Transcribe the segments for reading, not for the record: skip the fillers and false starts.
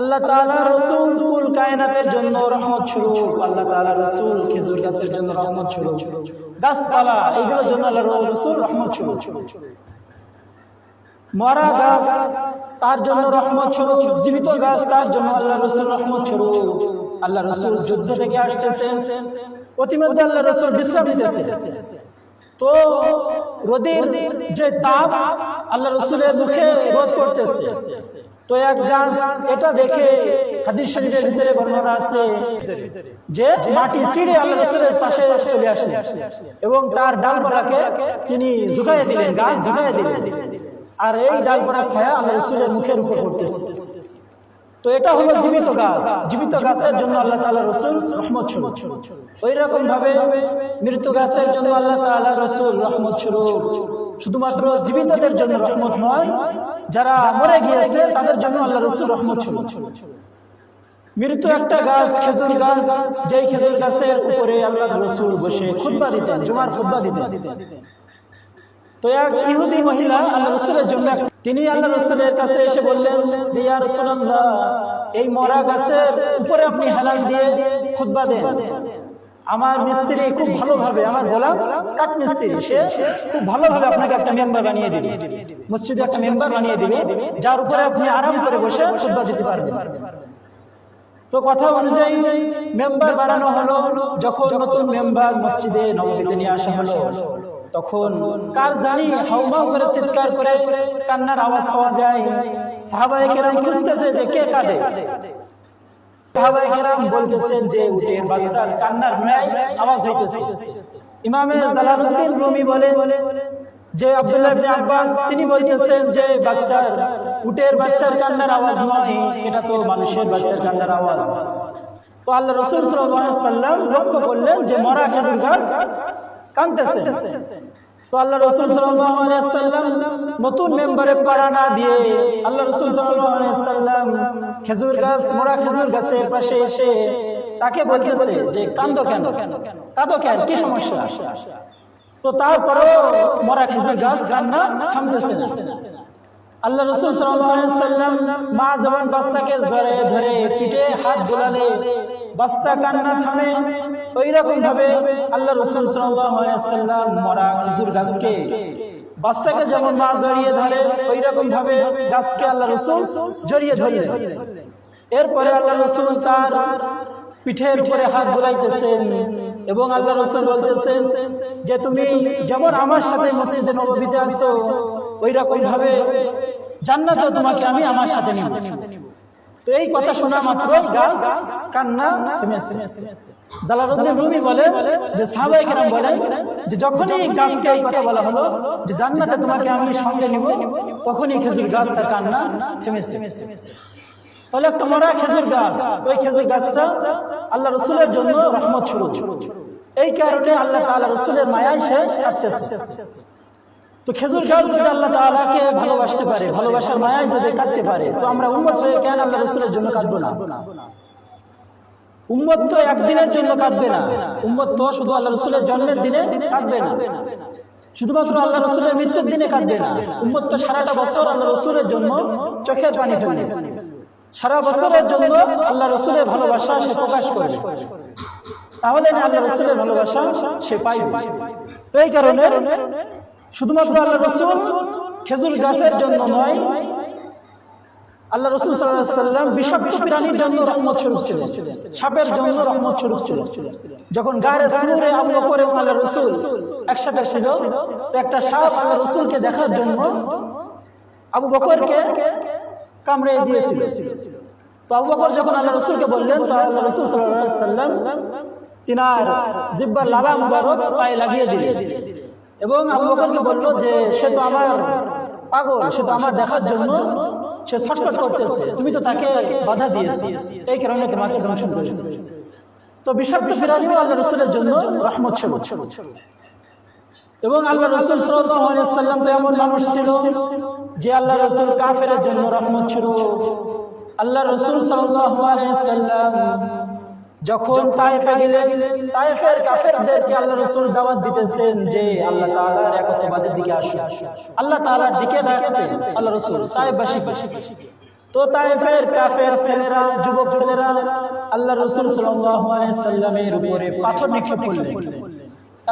আল্লাহ তাআলা রাসূল কুল কায়নাতের জন্য রহমত স্বরূপ, আল্লাহ তাআলা রাসূল খেজুর গাছের জন্য রহমত স্বরূপ, গাছপালা এইগুলোর জন্য আল্লাহ রাসূল রহমত স্বরূপ। মরা গাছ তার জন্য রহমত স্বরূপ, জীবিত গাছ তার জন্য আল্লাহ রাসূল রহমত স্বরূপ। আল্লাহ রাসূল যুদ্ধ থেকে আসতেছেন, অতিমধ্যে আল্লাহ রাসূল বিশ্রাম নিতেছেন। তো রোদের যে তাপ আল্লাহ রাসূলের মুখে রোদ করতেছে। তো এক গাছ এটা দেখে হাদিস শরীফের ভিতরে বর্ণনা আছে যে মাটি ছিঁড়ে আল্লাহ রাসূলের পাশে চলে আসে এবং তার ডালপালাকে তিনি ঝুঁকাইয়ে দিলেন, গাছ ঝুঁকাইয়ে দিলেন, আর এই ডালপালা ছায়া আল্লাহ রাসূলের মুখের উপর পড়তেছে। তো এটা হলো জীবিত গাছ, জীবিত গাছের জন্য আল্লাহ তাআলা রাসূল রহমত স্বরূপ। ওই রকম ভাবে মৃত গাছের জন্য আল্লাহ তাআলা রাসূল রহমত স্বরূপ। শুধুমাত্র জীবিতদের জন্য রহমত নয়, যারা মরে গিয়েছে তাদের জন্য আল্লাহ রাসূল রহমত স্বরূপ। মৃত একটা গাছ খেজুর গাছ, যেই খেজুর গাছের উপরে আল্লাহ রাসূল বসে খুতবা দিতেন, জুমার খুতবা দিতেন। তো এক ইহুদি মহিলা আল্লাহ রাসূলের জন্য, তিনি আল্লাহ রাসূলের কাছে এসে বললেন যে ইয়া রাসূলুল্লাহ, এই মরা গাছের উপরে আপনি হেলান দিয়ে খুতবা দেন। আমার মিস্ত্রি খুব ভালোভাবে, আমার গোলাম কাঠ মিস্ত্রি, সে খুব ভালোভাবে আপনাকে একটা মেম্বার বানিয়ে দিবে, মসজিদে একটা মেম্বার বানিয়ে দিবে, যার উপরে আপনি আরাম করে বসে খুতবা দিতে পারবেন। তো কথা অনুযায়ী মেম্বার বানানো হলো। যখন নতুন মেম্বার মসজিদে নববীতে নিয়ে আসা হলো, তখন কার জানি হাউমাউ করে চিৎকার করে কান্নার আওয়াজ পাওয়া যায়। সাহাবায়ে কেরাম খুঁজতেছে যে কে কাঁদে। সাহাবায়ে কেরাম বলতেছেন যে উটের বাচ্চার কান্নার ন্যায় আওয়াজ হইতেছে। ইমামে জালালউদ্দিন রুমি বলে যে আব্দুল্লাহ ইবনে আব্বাস তিনি বলতেছেন যে বাচ্চার, উটের বাচ্চার কান্নার আওয়াজ নয়, এটা তো মানুষের বাচ্চার কান্নার আওয়াজ। তো আল্লাহ রাসূল সাল্লাল্লাহু আলাইহি ওয়াসাল্লাম লক্ষ্য করলেন যে মরা খেজুর গাছ কাঁদতেছে। তো আল্লাহ রাসূল সাল্লাল্লাহু আলাইহি ওয়াসাল্লাম নতুন মেম্বারে পাড়া না দিয়ে আল্লাহ রাসূল সাল্লাল্লাহু আলাইহি ওয়াসাল্লাম খেজুর গাছ, মরা খেজুর গাছের পাশে এসে তাকে বলতেছে যে কাঁদো কেন, কাঁদো কেন, কি সমস্যা? তো তারপরেও মরা খেজুর গাছ কান্না থামতেছে না। আল্লাহ রাসূল সাল্লাল্লাহু আলাইহি ওয়াসাল্লাম মা জবান বাচ্চাকে ধরে ধরে পিঠে হাত বোলালে বাচ্চা কান্না থামে। ওই রকম ভাবে আল্লাহ রাসূল সাল্লাল্লাহু আলাইহি ওয়াসাল্লাম মরা খেজুর গাছকে, বাচ্চাকে যেমন মা জড়িয়ে ধরে, ওই রকম ভাবে গাছকে আল্লাহ রাসূল জড়িয়ে ধরলেন। এরপরে আল্লাহ রাসূল তার পিঠের উপরে হাত বোলাইতেছেন এবং আল্লাহ রাসূল বলতেছেন যে তুমি যেমন আমার সাথে মসজিদে নববীতে আছো, ওই রকম ভাবে জান্নাতেও তোমাকে আমি আমার সাথে নিব। তো এই কথা শোনা মাত্রই গাছ কান্না থেমেছে। জালালউদ্দিন রুমি বলেন যে সাহাবায়ে কেরাম বলেন যে যখনই গাছকে এই কথা বলা হলো যে জান্নাতে তোমাকে আমি সঙ্গে নিব, তখনই খেজুর গাছ তার কান্না থেমেছে। তাহলে একটা মরা খেজুর গাছ, ওই খেজুর গাছটা আল্লাহ রাসূলের জন্য রহমত স্বরূপ। এই কারণে আল্লাহ তাআলা রাসূলের মায়ায় সে কাঁদতেছে। তো খেজুর গাছ যদি আল্লাহ তাআলাকে ভালোবাসতে পারে, ভালোবাসার মায়ায় যদি কাঁদতে পারে, তো আমরা উম্মত হয়ে কেন আল্লাহ রাসূলের জন্য কাঁদবো না? উম্মত তো একদিনের জন্য কাঁদবে না, উম্মত তো শুধু আল্লাহ রাসূলের জন্মের দিনে কাঁদবে না, শুধুমাত্র আল্লাহ রাসূলের মৃত্যুর দিনে কাঁদবে না। উম্মত তো সারাটা বছর আল্লাহ রাসূলের জন্য চোখের পানি ফেলবে, সারা বছরের জন্য আল্লাহ রাসূলের ভালোবাসা সে প্রকাশ করবে, তাহলে না আল্লাহ রাসূলের ভালোবাসা সে পাইবে। তো এই কারণে শুধুমাত্র আল্লাহ রাসূল খেজুর গাছের জন্য নয়, আল্লাহ রাসূল সাল্লাল্লাহু আলাইহি ওয়াসাল্লাম বিষাক্ত প্রাণীর জন্য রহমত স্বরূপ ছিলেন, সাপের জন্য রহমত স্বরূপ ছিলেন। যখন গারে সুরে আবু বকর এবং আল্লাহ রাসূল একসাথে ছিল, তো একটা সাপ আল্লাহ রাসূলকে দেখার জন্য আবু বকরকে কামড়ে দিয়েছিল। তো আবু বকর যখন আল্লাহ রাসূলকে বললেন, তো আল্লাহ রাসূল সাল্লাল্লাহু আলাইহি ওয়াসাল্লাম তিনার জিহ্বার লালা মুবারক পায়ে লাগিয়ে দিলেন এবং আবু বকরকে বলল যে সে তো আমার পাগল, সে তো আমার দেখার জন্য সে ছটফট করতেছে, তুমি তো তাকে বাধা দিয়েছো, এই কারণে তোমাকে দংশন করেছে। তো বিষাক্ত প্রাণীও আল্লাহ রাসূলের জন্য রহমত স্বরূপ। এবং আল্লাহ রাসূল সাল্লাল্লাহু আলাইহি ওয়াসাল্লাম তো এমন মানুষ ছিল যে আল্লাহ রাসূল কাফেরের জন্য রহমত স্বরূপ। আল্লাহ রাসূল সাল্লাল্লাহু আলাইহি ওয়াসাল্লাম যখন তায়েফে গেলেন, তায়েফের কাফেরদেরকে আল্লাহ রাসূল দাওয়াত দিতেছেন যে আল্লাহ তাআলার একত্ববাদের দিকে আসো, আল্লাহ তাআলার দিকে ডাকছেন আল্লাহ রাসূল তায়েফবাসীকে। তো তায়েফের কাফের ছেলেরা, যুবক ছেলেরা আল্লাহ রাসূল সাল্লাল্লাহু আলাইহি সাল্লামের উপরে পাথর নিক্ষেপ করলেন।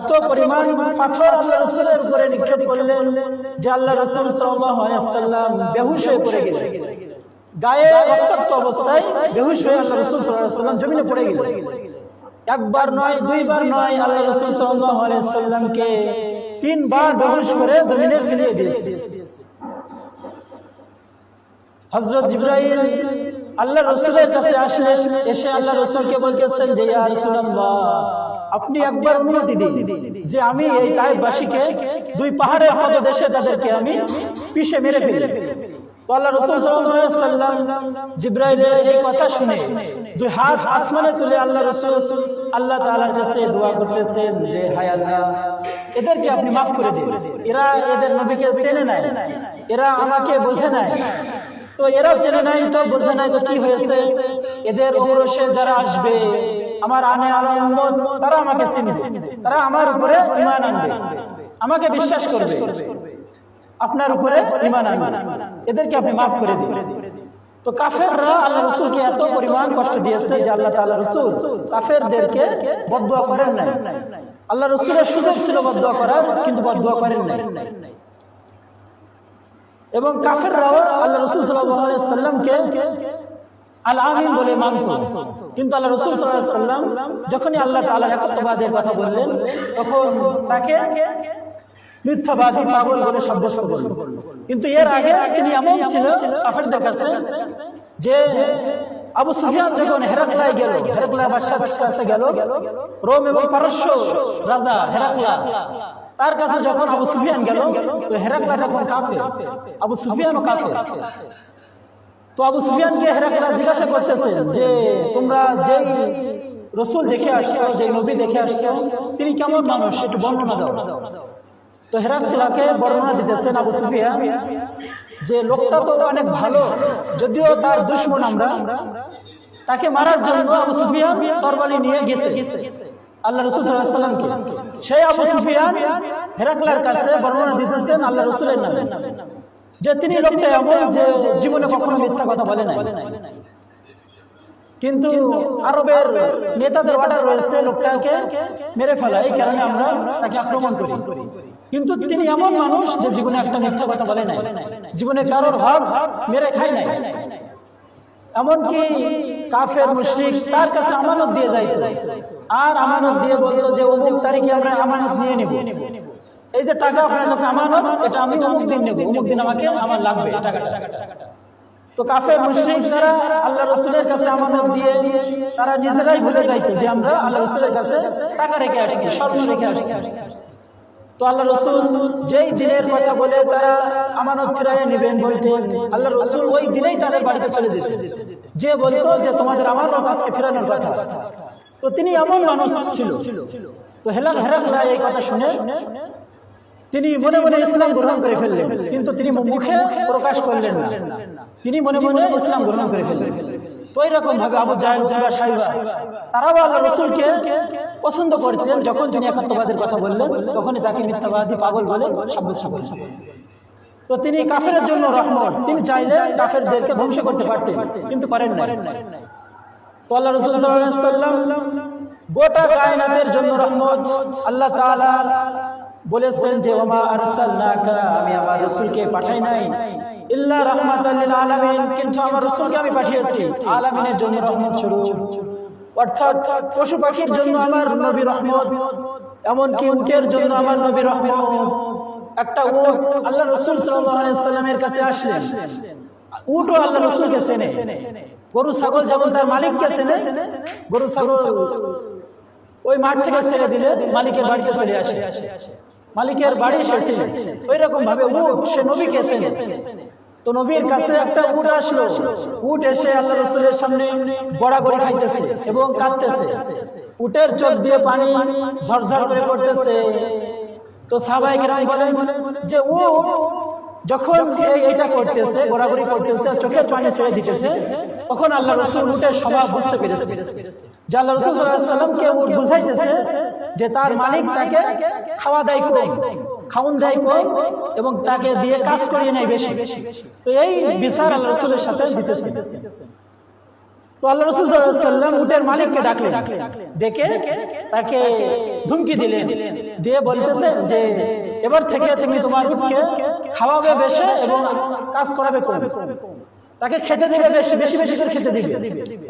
এত পরিমাণ পাথর আল্লাহ রাসূলের উপরে নিক্ষেপ করলেন যে আল্লাহ রাসূল সাল্লাল্লাহু আলাইহি সাল্লাম বেহুশ হয়ে পড়ে গেলেন। গায়ে রক্তাক্ত অবস্থায় বেহুশ হয়ে আল্লাহ রাসূল সাল্লাল্লাহু আলাইহি সাল্লাম জমিনে পড়ে গেলেন। একবার নয়, দুইবার নয়, আল্লাহ রাসূল সাল্লাল্লাহু আলাইহি সাল্লামকে তিনবার বেহুশ করে জমিনে ফেলিয়ে দিয়েছে। হযরত জিবরাইল আল্লাহ রাসূলের কাছে আসলেন, এসে আল্লাহ রাসূলকে বলতেছেন যে ইয়া রাসূলুল্লাহ, আপনি একবার অনুমতি দিন যে আমি এই তায়েফবাসীকে দুই পাহাড়ের পদদেশে তাদেরকে আমি পিষে মেরে ফেলি। তো আল্লাহ রাসূল সাল্লাল্লাহু আলাইহি ওয়াসাল্লাম জিবরাইলের এই কথা শুনে দুই হাত আসমানে তুলে আল্লাহ রাসূল আল্লাহ তাআলার কাছে দোয়া করতেছেন যে হায় আল্লাহ, এদেরকে আপনি মাফ করে দিন। এরা এদের নবীকে চেনে নাই, এরা আমাকে বোঝে নাই। তো এরা চেনে নাই, তো বোঝে নাই, তো কি হয়েছে? এদের ঔরসে যারা আসবে, আমার আনে আলা উম্মত, তারা আমাকে চিনবে, তারা আমার উপরে ঈমান আনবে, আমাকে বিশ্বাস করবে, আপনার উপরে ঈমান আনবে। এদেরকে আপনি মাফ করে দিন। তো কাফেররা আল্লাহ রাসূলকে এত পরিমাণ কষ্ট দিয়েছে যে আল্লাহ তাআলা রাসূল কাফেরদেরকে বদদুয়া করেন নাই। আল্লাহ রাসূলের সুযোগ ছিল বদদুয়া করার, কিন্তু বদদুয়া করেন নাই। এবং কাফেররাও আল্লাহ রাসূল সাল্লাল্লাহু আলাইহি ওয়াসাল্লামকে আল আমিন বলে মানত। কিন্তু আল্লাহ রাসূল সাল্লাল্লাহু আলাইহি ওয়াসাল্লাম যখনই আল্লাহ তাআলার একত্ববাদের কথা বললেন, তখন তাকে মিথ্যাবাদী, পাগল বলে সাব্যস্ত করলেন। কিন্তু এর আগে তিনি এমন ছিল কাফেরদের কাছে যে আবু সুফিয়ান যখন হেরাক্লায় গেল, হেরাক্লা বাদশাহর কাছে গেল, রোম এবং পারস্য রাজা হেরাক্লা, তার কাছে যখন আবু সুফিয়ান গেল, তো হেরাক্লা তখন কাফের, আবু সুফিয়ানও কাফের। তো আবু সুফিয়ানকে হেরাক্লা জিজ্ঞাসা করতেছেন যে তোমরা যেই রাসূল দেখে আসছো, যে নবী দেখে আসছো, তিনি কেমন মানুষ, একটু বর্ণনা দাও। তো হেরাক্লাকে বর্ণনা দিতেছেন আবু সুফিয়ান যে লোকটা তো অনেক ভালো, যদিও তার দুশমন আমরা, তাকে মারার জন্য আবু সুফিয়ান তরবারি নিয়ে গেছে আল্লাহ রাসূল সাল্লাল্লাহু আলাইহি ওয়াসাল্লামকে। সেই আবু সুফিয়ান হেরাক্লার কাছে বর্ণনা দিতেছেন আল্লাহ রাসূলের নামে যে তিনি লোকটা এমন যে জীবনে কখনো মিথ্যা কথা বলে নাই। কিন্তু আরবের নেতাদের অর্ডার রয়েছে লোকটাকে মেরে ফেলা, এই কারণে আমরা তাকে আক্রমণ করি। কিন্তু তিনি এমন মানুষ যে জীবনে একটা মিথ্যা কথা বলে নাই, জীবনে কারোর হক মেরে খায় নাই। এমনকি কাফের মুশরিক তার কাছে আমানত দিয়ে যাইত, আর আমানত দিয়ে বলতো যে অমুক তারিখে আমরা আমানত নিয়ে নেব, এই যে টাকা আপনার কাছে আমানত, এটা আমি অমুক দিন নেব, অমুক দিন আমাকে আমার লাগবে টাকাটা। তো কাফের মুশরিক যারা আল্লাহ রাসূলের কাছে আমানত দিয়ে তারা নিজেরাই ভুলে যাইত যে আমরা আল্লাহ রাসূলের কাছে টাকা রেখে আসছি, স্বর্ণ রেখে আসছি। তো আল্লাহ রাসূল যেই দিনের কথা বলে তারা আমানত ফিরিয়ে নেবেন বলতেন, আল্লাহ রাসূল ওই দিনেই তাদের বাড়িতে চলে যেতেন, যে বলতো যে তোমাদের আমানত আজকে ফেরানোর কথা। তো তিনি এমন মানুষ ছিল। তো হেরাক্লা এই কথা শুনে তিনি মনে মনে ইসলাম গ্রহণ করে ফেললেন, কিন্তু তিনি মুখে প্রকাশ করলেন না, তিনি মনে মনে ইসলাম গ্রহণ করে ফেললেন। তো এরকম ভাবে আবু জাহেল, সাইবা, তারাও আল্লাহ রাসূলকে পছন্দ করতেন। যখন তিনি একত্ববাদের কথা বললেন, তখনই তাকে মিথ্যাবাদী, পাগল বলে সাব্যস্ত করলেন। তো তিনি কাফেরের জন্য রহমত, তিনি চাইলে কাফেরদেরকে ধ্বংস করতে পারতেন, কিন্তু করেন না। তো আল্লাহ রাসূল সাল্লাল্লাহু আলাইহি ওয়াসাল্লাম গোটা কায়নাতের জন্য রহমত। আল্লাহ তাআলা বলেছেন যে ওমা আরসালনাকা, আমি আমার রাসূলকে পাঠাই নাই ইল্লা রাহমাতাল লিল আলামিন, কিন্তু আমার রাসূলকে আমি পাঠিয়েছি আলামিনের জন্য রহমত স্বরূপ। অর্থাৎ পশু পাখির জন্য আমার নবী রহমত, এমনকি উটের জন্য আমার নবী রহমত। একটা উট আল্লাহ রাসূল সাল্লাল্লাহু আলাইহি ওয়াসাল্লামের কাছে আসলেন, উটও আল্লাহ রাসূলকে চেনে, গরু ছাগল যেমন তার মালিককে চেনে, গরু ছাগল ওই মাঠ থেকে ছেড়ে দিলে মালিকের বাড়িতে চলে আসে, মালিকের বাড়ি সে চেনে। ওই রকম ভাবে উট সে নবীকে চেনে। তো নবীর কাছে একটা উট আসলো, উট এসে আল্লাহ রাসূলের সামনে গড়াগড়ি খাইতেছে এবং কাঁদতেছে, উটের চোখ দিয়ে পানি ঝরঝর করে পড়তেছে। তো সাহাবায়ে কেরাম বলেন যে ও যখন এইটা করতেছে, ঘোরাঘুরি করতেছে, চোখের পানি ছেড়ে দিতেছে, তখন আল্লাহ রাসূল উটের স্বভাব বুঝতে পেরেছে যে আল্লাহ রাসূল সাল্লাল্লাহু আলাইহি ওয়াসাল্লামকে উট বুঝাইতেছে যে তার মালিক তাকে খাওয়া দাওয়া কম, খাউন দেয় কম এবং তাকে দিয়ে কাজ করিয়ে নেয় বেশি। তো এই বিচার আল্লাহ রাসূলের সাথে দিতেছে। তো আল্লাহ রাসূল সাল্লাল্লাহু আলাইহি ওয়াসাল্লাম উটের মালিককে ডাকলেন, ডেকে তাকে ধমকি দিলেন, দিয়ে বলতেছেন যে এবার থেকে তুমি তোমার উটকে খাওয়াবে বেশি এবং কাজ করাবে কম, তাকে খেতে দিবে বেশি বেশি বেশি করে খেতে দিবে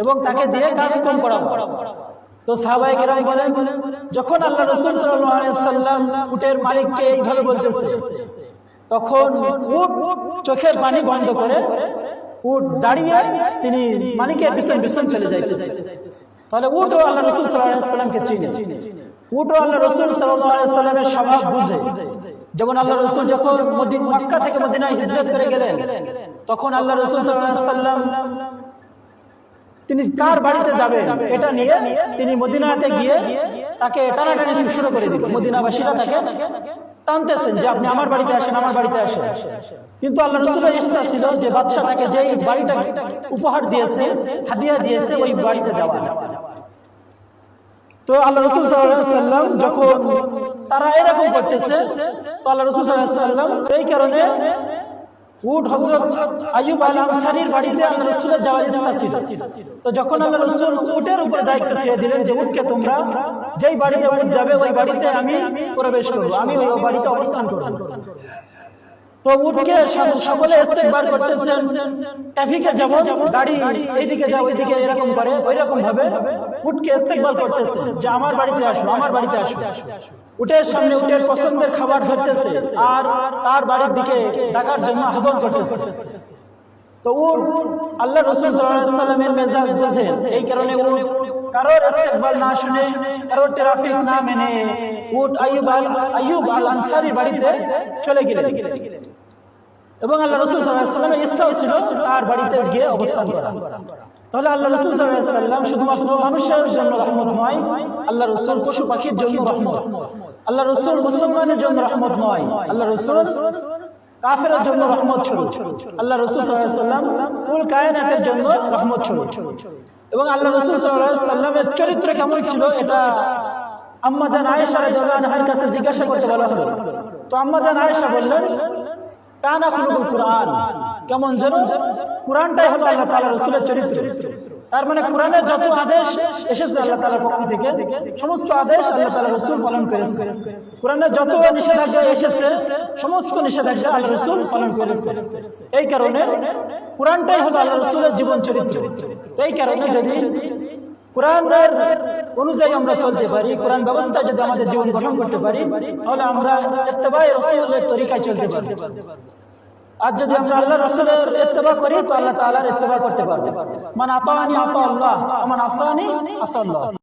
এবং তাকে দিয়ে কাজ কম করাবে। তো সাহাবায়ে কেরাম বলেন, যখন আল্লাহ রাসূল সাল্লাল্লাহু আলাইহি ওয়াসাল্লাম উটের মালিককে এইভাবে বলতেছে, তখন উট চোখের পানি বন্ধ করে উট দাঁড়িয়ে তিনি মালিকের পিছন পিছন চলে যাইতেছে। তাহলে উটও আল্লাহ রাসূল সাল্লাল্লাহু আলাইহি ওয়াসাল্লামকে চিনে, উটও আল্লাহ রাসূল সাল্লাল্লাহু আলাইহি ওয়াসাল্লামের স্বভাব বুঝে। যেমন আল্লাহ রাসূল যখন মক্কা থেকে মদিনায় হিজরত করে গেলেন, তখন আল্লাহ রাসূল সাল্লাল্লাহু আলাইহি ওয়াসাল্লাম তিনি কার বাড়িতে যাবেন এটা নিয়ে তিনি মদিনাতে গিয়ে তাকে টানাটানি শুরু করে দিল। মদিনাবাসীরা তাকে টানতেছেন যে আপনি আমার বাড়িতে আসেন, আমার বাড়িতে আসেন। কিন্তু আল্লাহ রাসূলের ইচ্ছা ছিল যে বাদশা তাকে যে বাড়িটা উপহার দিয়েছে, হাদিয়া দিয়েছে, ওই বাড়িতে যাওয়া। তো আল্লাহ রাসূল সাল্লাল্লাহু আলাইহি ওয়াসাল্লাম যখন তারা এরকম করতেছে, তো আল্লাহ রাসূল সাল্লাল্লাহু আলাইহি ওয়াসাল্লাম এই কারণে উট হযরত আইয়ুব আল আনসারীর বাড়িতে আল্লাহ রাসূলের যাওয়ার ইচ্ছা ছিল। তো যখন আল্লাহ রাসূল উটের উপর দায়িত্ব ছেড়ে দিলেন যে উটকে তোমরা যেই বাড়িতে উট যাবে ওই বাড়িতে আমি প্রবেশ করব, আমি ওই বাড়িতে অবস্থান করব। তো উটকে সকলে ইস্তেকবার করতেছেন, ট্রাফিকে যাব, গাড়ি এইদিকে যাও ওইদিকে এরকম করে, ওই রকম ভাবে উটকে ইস্তেকবার করতেছে যে আমার বাড়িতে আসো, আমার বাড়িতে আসো। উটের সামনে উটের পছন্দের খাবার ধরতেছে আর তার বাড়ির দিকে ডাকার জন্য আহ্বান করতেছে। তো উট আল্লাহ রাসূল সাল্লাল্লাহু আলাইহি ওয়াসাল্লামের মেজাজ বুঝে, এই কারণে উট কারোর ইস্তেকবার না শুনে, কারোর ট্রাফিক না মেনে উট আইয়ুব আল আনসারীর বাড়িতে চলে গেলেন। এবং আল্লাহ রাসূল সাল্লাল্লাহু আলাইহি ওয়াসাল্লামের ইচ্ছা ছিল তার বাড়িতে গিয়ে অবস্থান করা। তাহলে আল্লাহ রাসূল সাল্লাল্লাহু আলাইহি ওয়াসাল্লাম শুধুমাত্র মানুষের জন্য রহমত নয়, আল্লাহ রাসূল পশু পাখির জন্য রহমত। আল্লাহ রাসূল মুসলমানের জন্য রহমত নয়, আল্লাহ রাসূল কাফেরের জন্য রহমত স্বরূপ। আল্লাহ রাসূল সাল্লাল্লাহু আলাইহি ওয়াসাল্লাম কুল কায়নাতের জন্য রহমত স্বরূপ। এবং আল্লাহ রাসূল সাল্লাল্লাহু আলাইহি ওয়াসাল্লামের চরিত্র কেমন ছিল এটা আম্মা জান আয়েশা রাদিয়াল্লাহু আনহার কাছে জিজ্ঞাসা করতে বলা হলো। তো আম্মা জান আয়েশা বললেন, কানা খুলুকুল কুরআন, কেমন যেন কুরআনটাই হলো আল্লাহ তাআলার রাসূলের চরিত্র। তার মানে কুরআনের যত আদেশ এসেছে আল্লাহ তাআলার পক্ষ থেকে, সমস্ত আদেশ আল্লাহ তাআলার রাসূল পালন করেছে। কুরআনের যত নিষেধাজ্ঞা এসেছে সমস্ত নিষেধাজ্ঞা আল্লাহ রাসূল পালন করেছে। এই কারণে কুরআনটাই হলো আল্লাহ রাসূলের জীবন চরিত্র। তো এই কারণে যদি কুরআনের অনুযায়ী আমরা চলতে পারি, কুরআন ব্যবস্থা যদি আমাদের জীবন গঠন করতে পারি, তাহলে আমরা ইত্তেবায়ে রাসূলের তরিকায় চলতে পারব। আর যদি আমরা আল্লাহ রাসূলের ইত্তেবা করি তো আল্লাহ তাআলার ইত্তেবা করতে পারব। মান আতানি আতা আল্লাহ, মান আসানি আসা আল্লাহ।